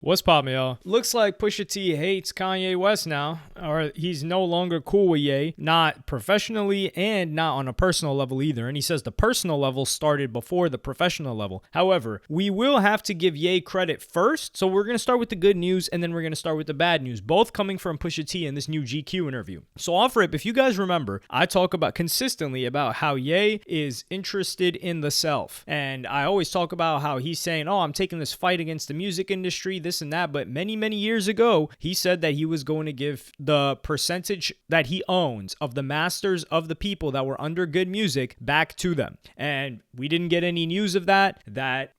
What's poppin', y'all? Looks like Pusha T hates Kanye West now, or he's no longer cool with Ye, not professionally and not on a personal level either. And he says the personal level started before the professional level. However, we will have to give Ye credit first. So we're going to start with the good news and then we're going to start with the bad news, both coming from Pusha T in this new GQ interview. So off rip, if you guys remember, I talk about consistently about how Ye is interested in the self. And I always talk about how he's saying, oh, I'm taking this fight against the music industry, this and that. But many years ago, he said that he was going to give the percentage that he owns of the masters of the people that were under good music back to them. And we didn't get any news of that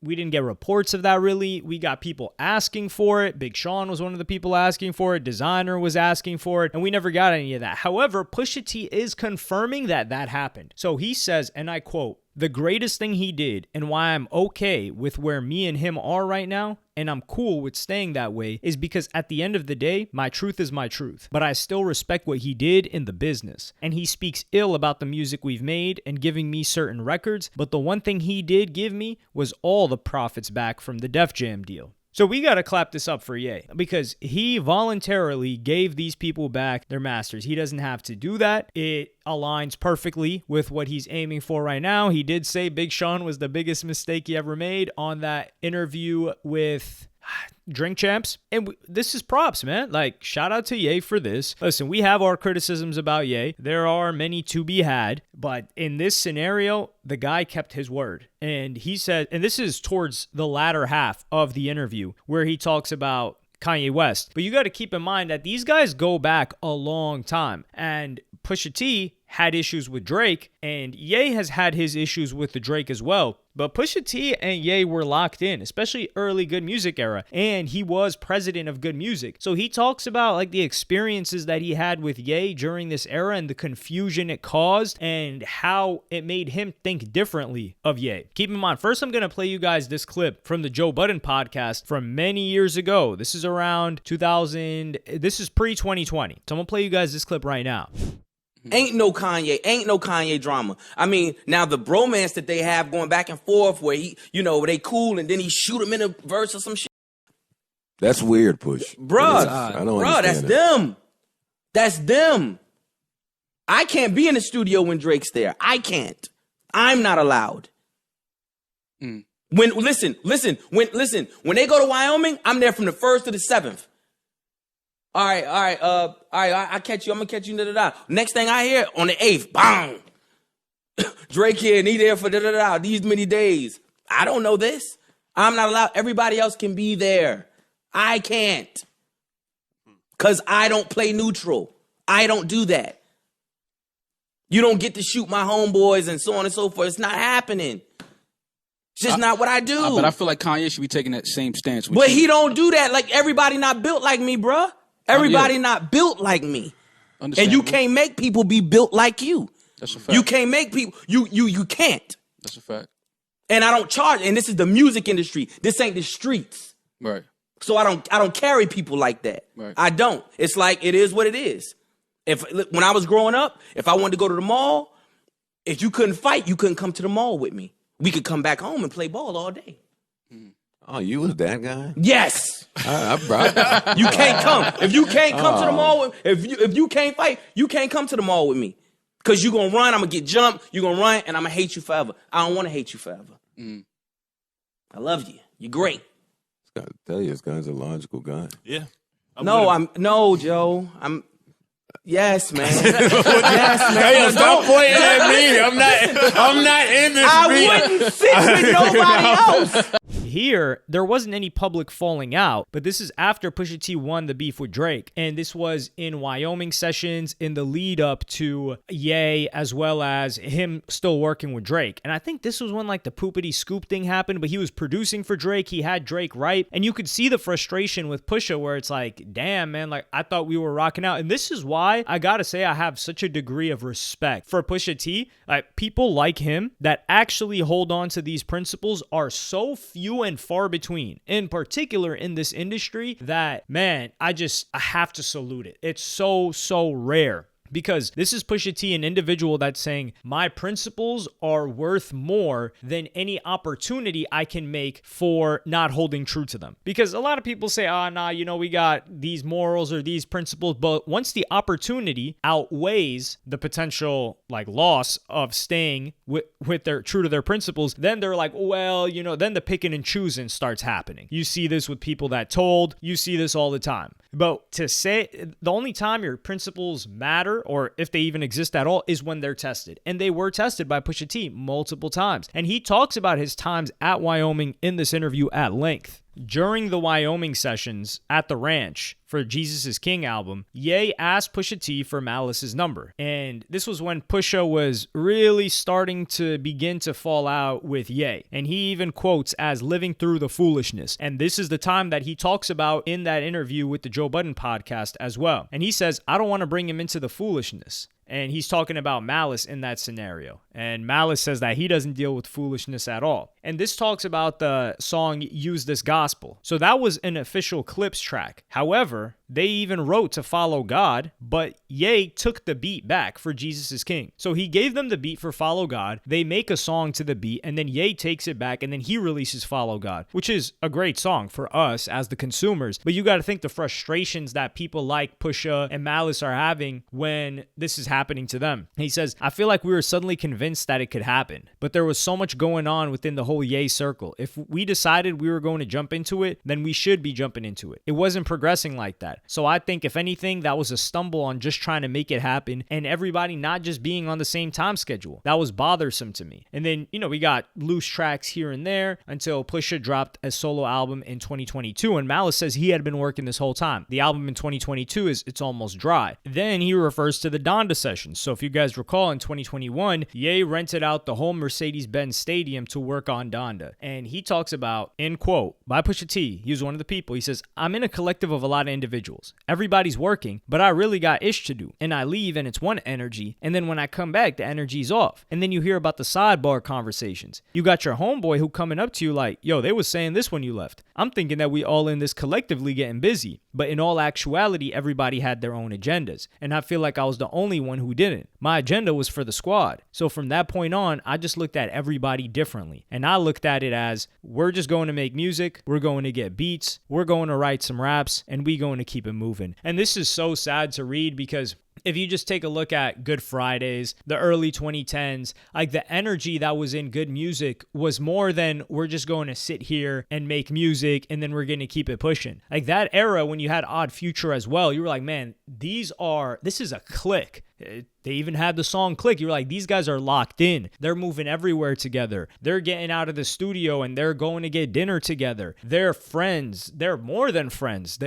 we didn't get reports of that really. We got people asking for it. Big Sean was one of the people asking for it. Designer was asking for it. And we never got any of that. However, Pusha T is confirming that happened. So he says, and I quote, "The greatest thing he did and why I'm okay with where me and him are right now, and I'm cool with staying that way, is because at the end of the day, my truth is my truth. But I still respect what he did in the business. And he speaks ill about the music we've made and giving me certain records. But the one thing he did give me was all the profits back from the Def Jam deal." So we got to clap this up for Ye because he voluntarily gave these people back their masters. He doesn't have to do that. It aligns perfectly with what he's aiming for right now. He did say Big Sean was the biggest mistake he ever made on that interview with Drink Champs. And this is props, man. Like, shout out to Ye for this. Listen, we have our criticisms about Ye. There are many to be had. But in this scenario, the guy kept his word. And he said, and this is towards the latter half of the interview where he talks about Kanye West. But you got to keep in mind that these guys go back a long time. And Pusha T had issues with Drake, and Ye has had his issues with the Drake as well. But Pusha T and Ye were locked in, especially early Good Music era, and he was president of Good Music. So he talks about like the experiences that he had with Ye during this era and the confusion it caused and how it made him think differently of Ye. Keep in mind, first I'm going to play you guys this clip from the Joe Budden podcast from many years ago. This is around 2000, this is pre-2020. So I'm going to play you guys this clip right now. Ain't no Kanye drama. I mean, now the bromance that they have going back and forth where he, where they cool and then he shoot him in a verse or some shit. That's weird, Push. Bruh, I don't understand that's it. them. That's them. I can't be in the studio when Drake's there. I can't. I'm not allowed. When they go to Wyoming, I'm there from the 1st to the 7th. All right. I catch you. I'm gonna catch you. Next thing I hear on the 8th, bang. Drake here and he there for these many days. I don't know this. I'm not allowed. Everybody else can be there. I can't. Cause I don't play neutral. I don't do that. You don't get to shoot my homeboys and so on and so forth. It's not happening. It's just not what I do. But I feel like Kanye should be taking that same stance. But he don't do that. Like everybody not built like me, bruh. Everybody not built like me. And you can't make people be built like you. That's a fact. You can't make people, you can't. That's a fact. And I don't charge, and this is the music industry. This ain't the streets. Right. So I don't carry people like that. Right. I don't. It's like, it is what it is. When I was growing up, if I wanted to go to the mall, if you couldn't fight, you couldn't come to the mall with me. We could come back home and play ball all day. Oh, you was that guy? Yes. I brought that. You can't come. If you can't come to the mall, if you can't fight, you can't come to the mall with me. Because you're going to run, I'm going to get jumped, you're going to run, and I'm going to hate you forever. I don't want to hate you forever. I love you. You're great. I tell you, this guy's a logical guy. Yeah. No, Joe. Yes, man. Yes, man. Hey, stop pointing at me. I'm not in this. I wouldn't sit with nobody else. Here, there wasn't any public falling out, but this is after Pusha T won the beef with Drake. And this was in Wyoming sessions in the lead up to Ye, as well as him still working with Drake. And I think this was when like the poopity scoop thing happened, but he was producing for Drake. He had Drake right. And you could see the frustration with Pusha where it's like, damn, man, like I thought we were rocking out. And this is why I gotta say I have such a degree of respect for Pusha T. Like people like him that actually hold on to these principles are so few and far between, in particular in this industry, that, man, I have to salute it. It's so rare because this is Pusha T, an individual that's saying, my principles are worth more than any opportunity I can make for not holding true to them. Because a lot of people say, we got these morals or these principles, but once the opportunity outweighs the potential loss of staying with their true to their principles, then they're like, then the picking and choosing starts happening. You see this with people that told, you see this all the time. But to say the only time your principles matter, or if they even exist at all, is when they're tested. And they were tested by Pusha T multiple times. And he talks about his times at Wyoming in this interview at length. During the Wyoming sessions at the ranch for Jesus is King album, Ye asked Pusha T for Malice's number. And this was when Pusha was really starting to begin to fall out with Ye. And he even quotes as living through the foolishness. And this is the time that he talks about in that interview with the Joe Budden podcast as well. And he says, I don't want to bring him into the foolishness. And he's talking about Malice in that scenario. And Malice says that he doesn't deal with foolishness at all. And this talks about the song Use This Gospel. So that was an official Clipse track. However, they even wrote to Follow God, but Ye took the beat back for Jesus is King. So he gave them the beat for Follow God. They make a song to the beat, and then Ye takes it back, and then he releases Follow God, which is a great song for us as the consumers. But you got to think the frustrations that people like Pusha and Malice are having when this is happening to them. He says, I feel like we were suddenly convinced that it could happen, but there was so much going on within the whole Ye circle. If we decided we were going to jump into it, then we should be jumping into it. It wasn't progressing like that. So I think if anything, that was a stumble on just trying to make it happen and everybody not just being on the same time schedule. That was bothersome to me. And then, we got loose tracks here and there until Pusha dropped a solo album in 2022. And Malice says he had been working this whole time. The album in 2022 It's Almost Dry. Then he refers to the Donda sessions. So if you guys recall, in 2021, Ye rented out the whole Mercedes-Benz Stadium to work on Donda. And he talks about, in quote, by Pusha T, he was one of the people, he says, I'm in a collective of a lot of individuals. Everybody's working, but I really got ish to do. And I leave and it's one energy. And then when I come back, the energy's off. And then you hear about the sidebar conversations. You got your homeboy who coming up to you like, yo, they was saying this when you left. I'm thinking that we all in this collectively getting busy. But in all actuality, everybody had their own agendas. And I feel like I was the only one who didn't. My agenda was for the squad. So from that point on, I just looked at everybody differently. And I looked at it as, we're just going to make music, we're going to get beats, we're going to write some raps, and we going to keep it moving. And this is so sad to read because if you just take a look at Good Fridays, the early 2010s, the energy that was in good music was more than we're just going to sit here and make music and then we're going to keep it pushing. That era when you had Odd Future as well, you were like, man, this is a clique. They even had the song Click. You were like, these guys are locked in. They're moving everywhere together. They're getting out of the studio and they're going to get dinner together. They're friends. They're more than friends.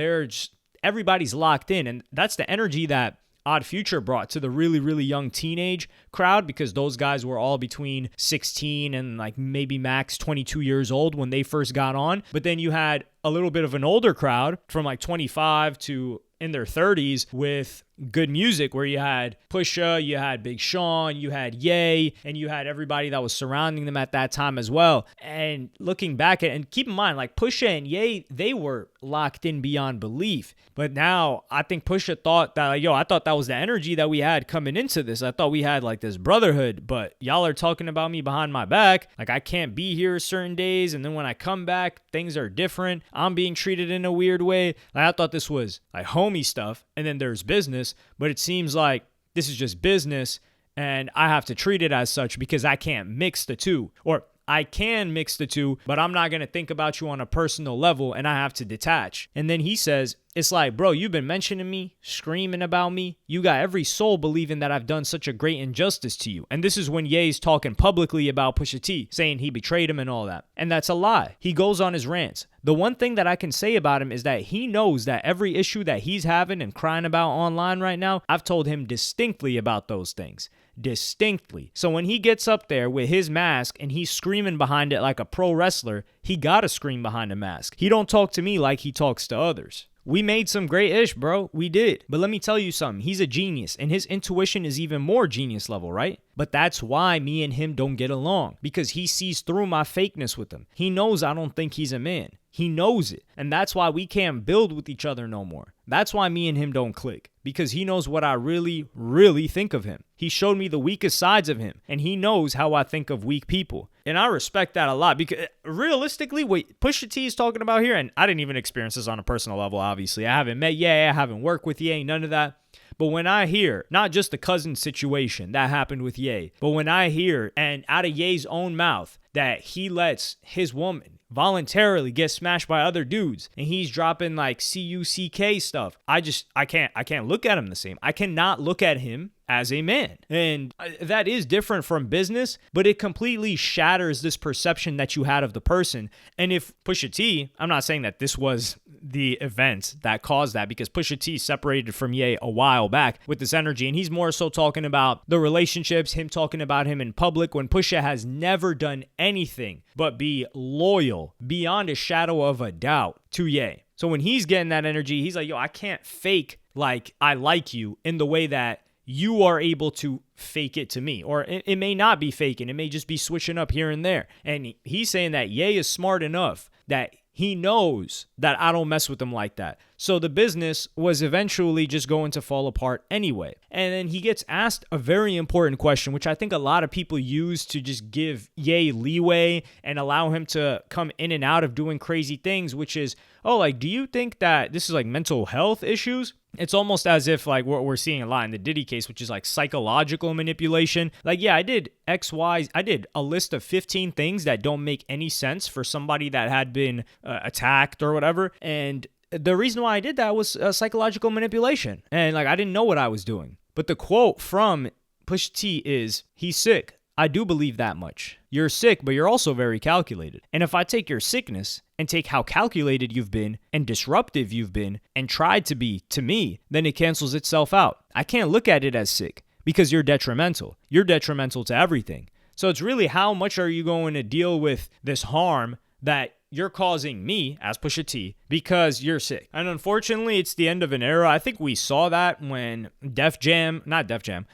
Everybody's locked in. And that's the energy that Odd Future brought to the really, really young teenage crowd, because those guys were all between 16 and maybe max 22 years old when they first got on. But then you had a little bit of an older crowd from 25 to in their 30s with good music, where you had Pusha, you had Big Sean, you had Ye, and you had everybody that was surrounding them at that time as well. And looking back at, and keep in mind, Pusha and Ye, they were locked in beyond belief. But now I think Pusha thought that, I thought that was the energy that we had coming into this. I thought we had this brotherhood, but y'all are talking about me behind my back. I can't be here certain days, and then when I come back, things are different. I'm being treated in a weird way. I thought this was homie stuff, and then there's business. But it seems like this is just business and I have to treat it as such because I can't mix the two. Or I can mix the two, but I'm not going to think about you on a personal level and I have to detach. And then he says, it's bro, you've been mentioning me, screaming about me. You got every soul believing that I've done such a great injustice to you. And this is when Ye's talking publicly about Pusha T, saying he betrayed him and all that. And that's a lie. He goes on his rants. The one thing that I can say about him is that he knows that every issue that he's having and crying about online right now, I've told him distinctly about those things. Distinctly. So when he gets up there with his mask and he's screaming behind it like a pro wrestler, he gotta scream behind a mask. He don't talk to me like he talks to others. We made some great ish, bro. We did. But let me tell you something. He's a genius, and his intuition is even more genius level, right? But that's why me and him don't get along, because he sees through my fakeness with him. He knows I don't think he's a man. He knows it. And that's why we can't build with each other no more. That's why me and him don't click. Because he knows what I really, really think of him. He showed me the weakest sides of him. And he knows how I think of weak people. And I respect that a lot. Because realistically, what Pusha T is talking about here, and I didn't even experience this on a personal level, obviously. I haven't met Ye, I haven't worked with Ye, none of that. But when I hear, not just the cousin situation that happened with Ye, but when I hear, and out of Ye's own mouth, that he lets his woman voluntarily get smashed by other dudes, and he's dropping like CUCK stuff, I can't look at him the same. I cannot look at him as a man. And that is different from business, but it completely shatters this perception that you had of the person. And if Pusha T, I'm not saying that this was the event that caused that, because Pusha T separated from Ye a while back with this energy, and he's more so talking about the relationships, him talking about him in public, when Pusha has never done anything but be loyal beyond a shadow of a doubt to Ye. So when he's getting that energy, he's like, yo, I can't fake like I like you in the way that you are able to fake it to me. Or it may not be faking. It may just be switching up here and there. And he's saying that Ye is smart enough that he knows that I don't mess with him like that. So the business was eventually just going to fall apart anyway. And then he gets asked a very important question, which I think a lot of people use to just give Ye leeway and allow him to come in and out of doing crazy things, which is, oh, like, do you think that this is like mental health issues? It's almost as if like what we're seeing a lot in the Diddy case, which is like psychological manipulation. Like, yeah, I did I did a list of 15 things that don't make any sense for somebody that had been attacked or whatever. And the reason why I did that was psychological manipulation. And like, I didn't know what I was doing. But the quote from Pusha T is, he's sick. I do believe that much. You're sick, but you're also very calculated. And if I take your sickness and take how calculated you've been and disruptive you've been and tried to be to me, then it cancels itself out. I can't look at it as sick because you're detrimental. You're detrimental to everything. So it's really, how much are you going to deal with this harm that you're causing me as Pusha T because you're sick? And unfortunately, it's the end of an era. I think we saw that when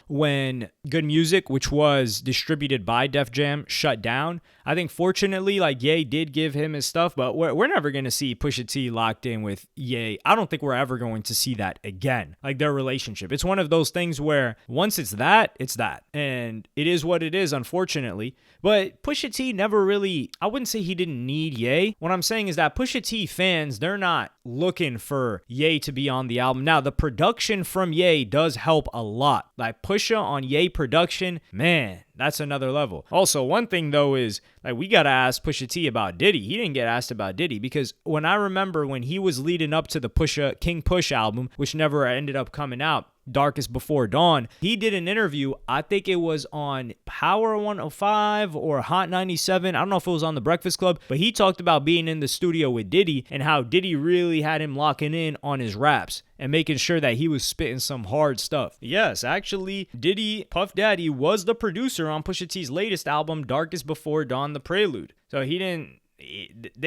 when Good Music, which was distributed by Def Jam, shut down. I think fortunately, like, Ye did give him his stuff, but we're never going to see Pusha T locked in with Ye. I don't think we're ever going to see that again, like their relationship. It's one of those things where once it's that. And it is what it is, unfortunately. But Pusha T never really, I wouldn't say he didn't need Ye. What I'm saying is that Pusha T fans, they're not looking for Ye to be on the album. Now, the production from Ye does help a lot. Like, Pusha on Ye production, man, that's another level. Also, one thing though is, like, we gotta ask Pusha T about Diddy. He didn't get asked about Diddy, because when I remember when he was leading up to the King Push album, which never ended up coming out, Darkest Before Dawn, he did an interview. I think it was on Power 105 or Hot 97. I don't know if it was on The Breakfast Club, but he talked about being in the studio with Diddy and how Diddy really had him locking in on his raps and making sure that he was spitting some hard stuff. Yes, actually, Diddy, Puff Daddy, was the producer on Pusha T's latest album, Darkest Before Dawn, The Prelude. So they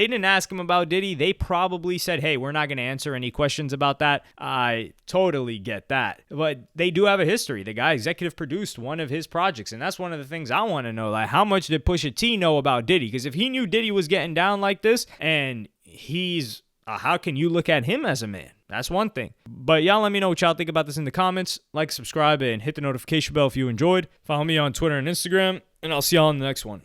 didn't ask him about Diddy. They probably said, hey, we're not going to answer any questions about that. I totally get that. But they do have a history. The guy executive produced one of his projects, and that's one of the things I want to know. Like, how much did Pusha T know about Diddy? Because if he knew Diddy was getting down like this, and he's how can you look at him as a man? That's one thing. But y'all let me know what y'all think about this in the comments. Like, subscribe, and hit the notification bell if you enjoyed. Follow me on Twitter and Instagram, and I'll see y'all in the next one.